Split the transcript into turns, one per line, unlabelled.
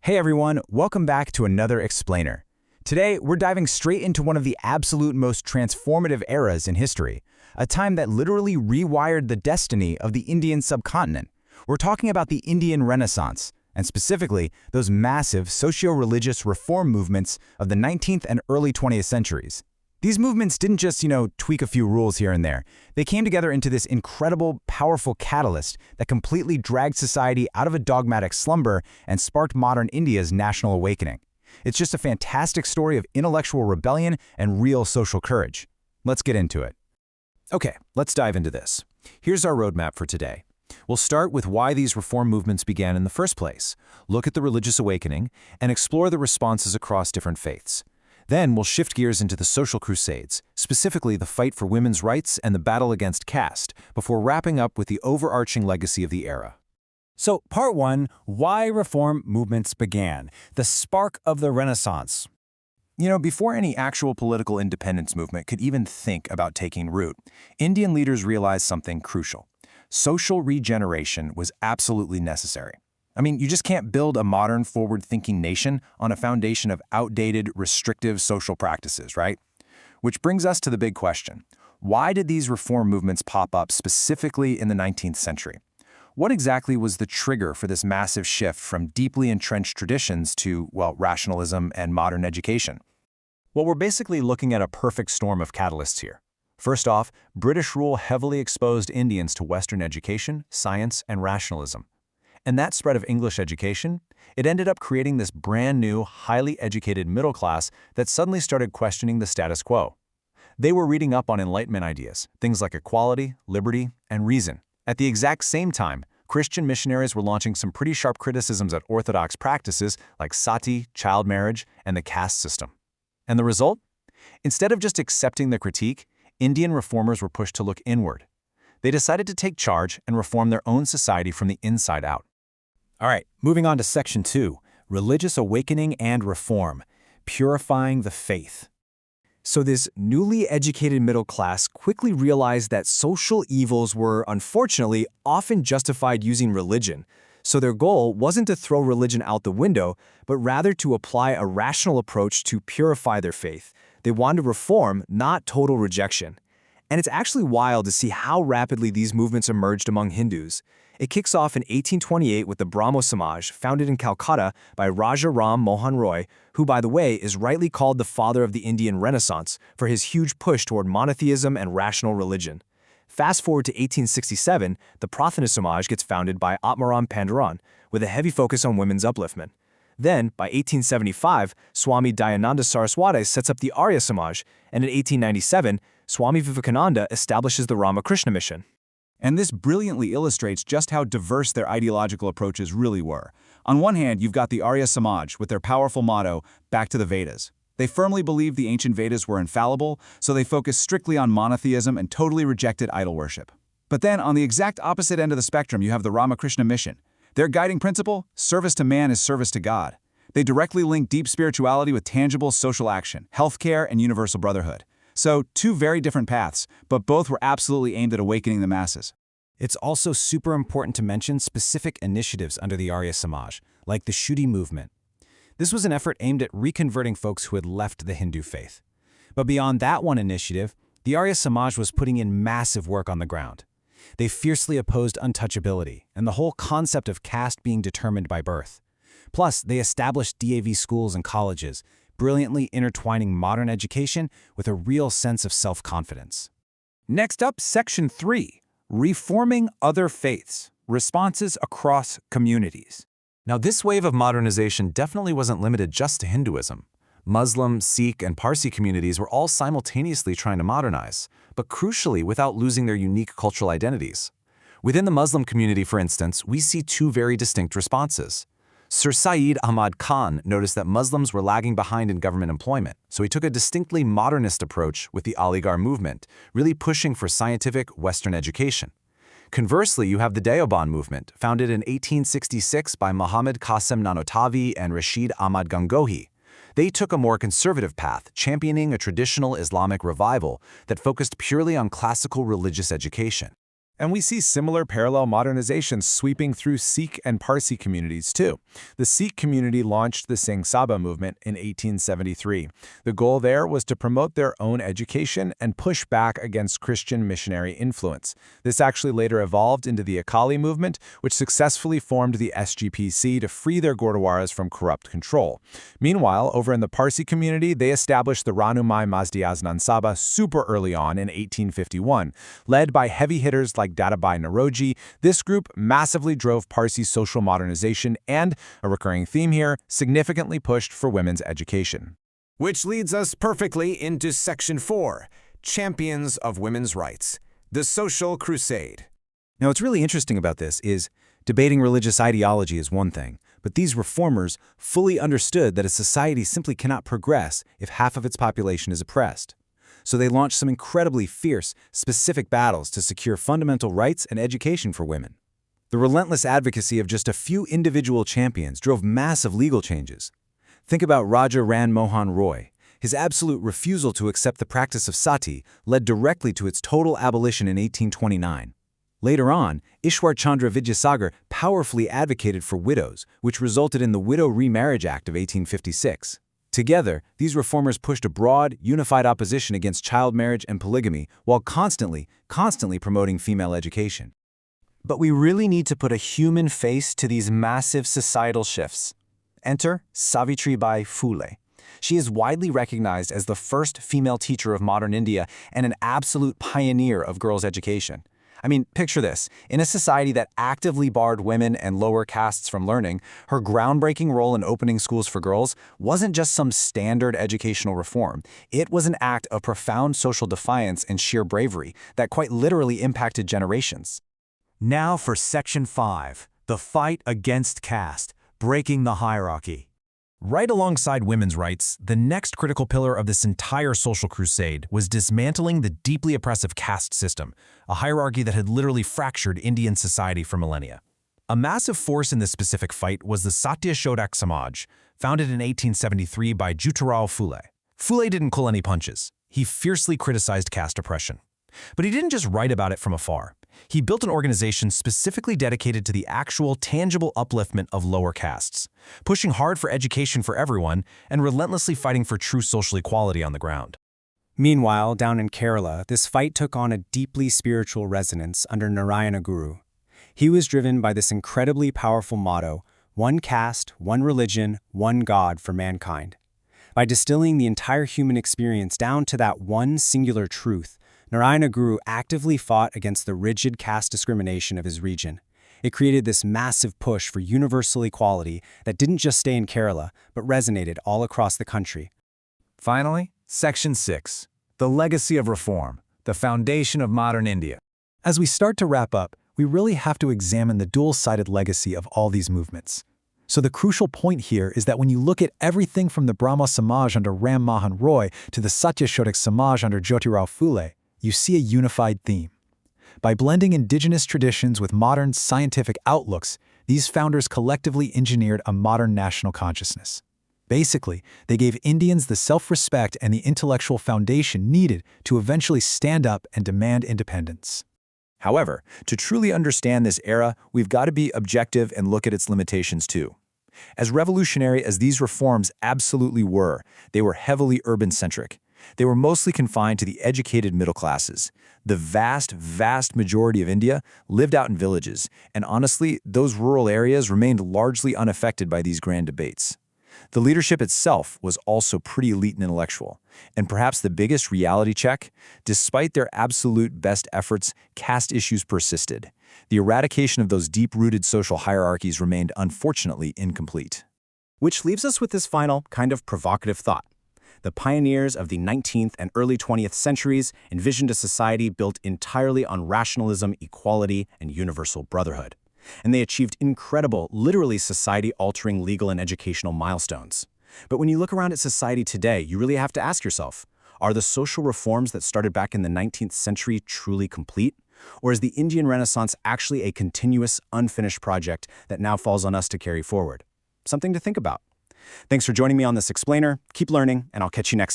Hey everyone, welcome back to another Explainer. Today, we're diving straight into one of the absolute most transformative eras in history, a time that literally rewired the destiny of the Indian subcontinent. We're talking about the Indian Renaissance, and specifically, those massive socio-religious reform movements of the 19th and early 20th centuries. These movements didn't just, tweak a few rules here and there. They came together into this incredible, powerful catalyst that completely dragged society out of a dogmatic slumber and sparked modern India's national awakening. It's just a fantastic story of intellectual rebellion and real social courage. Let's get into it.
Okay, let's dive into this. Here's our roadmap for today. We'll start with why these reform movements began in the first place, look at the religious awakening, and explore the responses across different faiths. Then we'll shift gears into the social crusades, specifically the fight for women's rights and the battle against caste, before wrapping up with the overarching legacy of the era.
So, Part 1, why reform movements began, the spark of the Renaissance.
Before any actual political independence movement could even think about taking root, Indian leaders realized something crucial. Social regeneration was absolutely necessary. You just can't build a modern, forward-thinking nation on a foundation of outdated, restrictive social practices, right? Which brings us to the big question. Why did these reform movements pop up specifically in the 19th century? What exactly was the trigger for this massive shift from deeply entrenched traditions to, rationalism and modern education?
Well, we're basically looking at a perfect storm of catalysts here. First off, British rule heavily exposed Indians to Western education, science, and rationalism. And that spread of English education, it ended up creating this brand new, highly educated middle class that suddenly started questioning the status quo. They were reading up on Enlightenment ideas, things like equality, liberty, and reason. At the exact same time, Christian missionaries were launching some pretty sharp criticisms at orthodox practices like sati, child marriage, and the caste system. And the result? Instead of just accepting the critique, Indian reformers were pushed to look inward. They decided to take charge and reform their own society from the inside out.
All right, moving on to Section 2, Religious Awakening and Reform, Purifying the Faith.
So this newly educated middle class quickly realized that social evils were, unfortunately, often justified using religion. So their goal wasn't to throw religion out the window, but rather to apply a rational approach to purify their faith. They wanted reform, not total rejection. And it's actually wild to see how rapidly these movements emerged among Hindus. It kicks off in 1828 with the Brahmo Samaj, founded in Calcutta by Raja Ram Mohan Roy, who, by the way, is rightly called the father of the Indian Renaissance for his huge push toward monotheism and rational religion. Fast forward to 1867, the Prathana Samaj gets founded by Atmaram Pandaran, with a heavy focus on women's upliftment. Then, by 1875, Swami Dayananda Saraswati sets up the Arya Samaj, and in 1897, Swami Vivekananda establishes the Ramakrishna Mission.
And this brilliantly illustrates just how diverse their ideological approaches really were. On one hand, you've got the Arya Samaj with their powerful motto, "Back to the Vedas." They firmly believed the ancient Vedas were infallible, so they focused strictly on monotheism and totally rejected idol worship. But then, on the exact opposite end of the spectrum, you have the Ramakrishna Mission. Their guiding principle, service to man is service to God. They directly link deep spirituality with tangible social action, healthcare, and universal brotherhood. So, two very different paths, but both were absolutely aimed at awakening the masses.
It's also super important to mention specific initiatives under the Arya Samaj, like the Shuddhi movement. This was an effort aimed at reconverting folks who had left the Hindu faith. But beyond that one initiative, the Arya Samaj was putting in massive work on the ground. They fiercely opposed untouchability and the whole concept of caste being determined by birth. Plus, they established DAV schools and colleges, brilliantly intertwining modern education with a real sense of self-confidence.
Next up, Section 3, Reforming Other Faiths, Responses Across Communities.
Now, this wave of modernization definitely wasn't limited just to Hinduism. Muslim, Sikh, and Parsi communities were all simultaneously trying to modernize, but crucially without losing their unique cultural identities. Within the Muslim community, for instance, we see two very distinct responses. Sir Syed Ahmad Khan noticed that Muslims were lagging behind in government employment, so he took a distinctly modernist approach with the Aligarh movement, really pushing for scientific Western education. Conversely, you have the Deoband movement, founded in 1866 by Muhammad Qasim Nanotavi and Rashid Ahmad Gangohi. They took a more conservative path, championing a traditional Islamic revival that focused purely on classical religious education. And we see similar parallel modernizations sweeping through Sikh and Parsi communities too. The Sikh community launched the Singh Sabha movement in 1873. The goal there was to promote their own education and push back against Christian missionary influence. This actually later evolved into the Akali movement, which successfully formed the SGPC to free their Gurdwaras from corrupt control. Meanwhile, over in the Parsi community, they established the Ranumai Mazdiaznan Sabha super early on in 1851. Led by heavy hitters like Dadabai Naroji, this group massively drove Parsi social modernization and, a recurring theme here, significantly pushed for women's education.
Which leads us perfectly into Section 4, Champions of Women's Rights, the Social Crusade.
Now, what's really interesting about this is debating religious ideology is one thing, but these reformers fully understood that a society simply cannot progress if half of its population is oppressed. So they launched some incredibly fierce, specific battles to secure fundamental rights and education for women. The relentless advocacy of just a few individual champions drove massive legal changes. Think about Raja Ram Mohan Roy. His absolute refusal to accept the practice of sati led directly to its total abolition in 1829. Later on, Ishwar Chandra Vidyasagar powerfully advocated for widows, which resulted in the Widow Remarriage Act of 1856. Together, these reformers pushed a broad, unified opposition against child marriage and polygamy while constantly promoting female education. But we really need to put a human face to these massive societal shifts. Enter Savitribai Phule. She is widely recognized as the first female teacher of modern India and an absolute pioneer of girls' education. I mean, picture this. In a society that actively barred women and lower castes from learning, her groundbreaking role in opening schools for girls wasn't just some standard educational reform. It was an act of profound social defiance and sheer bravery that quite literally impacted generations.
Now for Section 5, the fight against caste, breaking the hierarchy. Right alongside women's rights, the next critical pillar of this entire social crusade was dismantling the deeply oppressive caste system, a hierarchy that had literally fractured Indian society for millennia. A massive force in this specific fight was the Satya Shodak Samaj, founded in 1873 by Jyotirao Phule. Phule didn't pull any punches. He fiercely criticized caste oppression. But he didn't just write about it from afar. He built an organization specifically dedicated to the actual, tangible upliftment of lower castes, pushing hard for education for everyone and relentlessly fighting for true social equality on the ground.
Meanwhile, down in Kerala, this fight took on a deeply spiritual resonance under Narayana Guru. He was driven by this incredibly powerful motto, one caste, one religion, one God for mankind. By distilling the entire human experience down to that one singular truth, Narayana Guru actively fought against the rigid caste discrimination of his region. It created this massive push for universal equality that didn't just stay in Kerala, but resonated all across the country.
Finally, Section 6, the legacy of reform, the foundation of modern India.
As we start to wrap up, we really have to examine the dual-sided legacy of all these movements. So the crucial point here is that when you look at everything from the Brahmo Samaj under Ram Mohan Roy to the Satya Shodak Samaj under Jyotirao Phule, you see a unified theme. By blending indigenous traditions with modern scientific outlooks, these founders collectively engineered a modern national consciousness. Basically, they gave Indians the self-respect and the intellectual foundation needed to eventually stand up and demand independence.
However, to truly understand this era, we've got to be objective and look at its limitations too. As revolutionary as these reforms absolutely were, they were heavily urban-centric. They were mostly confined to the educated middle classes. The vast majority of India lived out in villages, and honestly, those rural areas remained largely unaffected by these grand debates. The leadership itself was also pretty elite and intellectual. And perhaps the biggest reality check, despite their absolute best efforts, caste issues persisted. The eradication of those deep-rooted social hierarchies remained unfortunately incomplete.
Which leaves us with this final, kind of provocative thought. The pioneers of the 19th and early 20th centuries envisioned a society built entirely on rationalism, equality, and universal brotherhood. And they achieved incredible, literally society-altering legal and educational milestones. But when you look around at society today, you really have to ask yourself, are the social reforms that started back in the 19th century truly complete? Or is the Indian Renaissance actually a continuous, unfinished project that now falls on us to carry forward? Something to think about. Thanks for joining me on this explainer. Keep learning, and I'll catch you next time.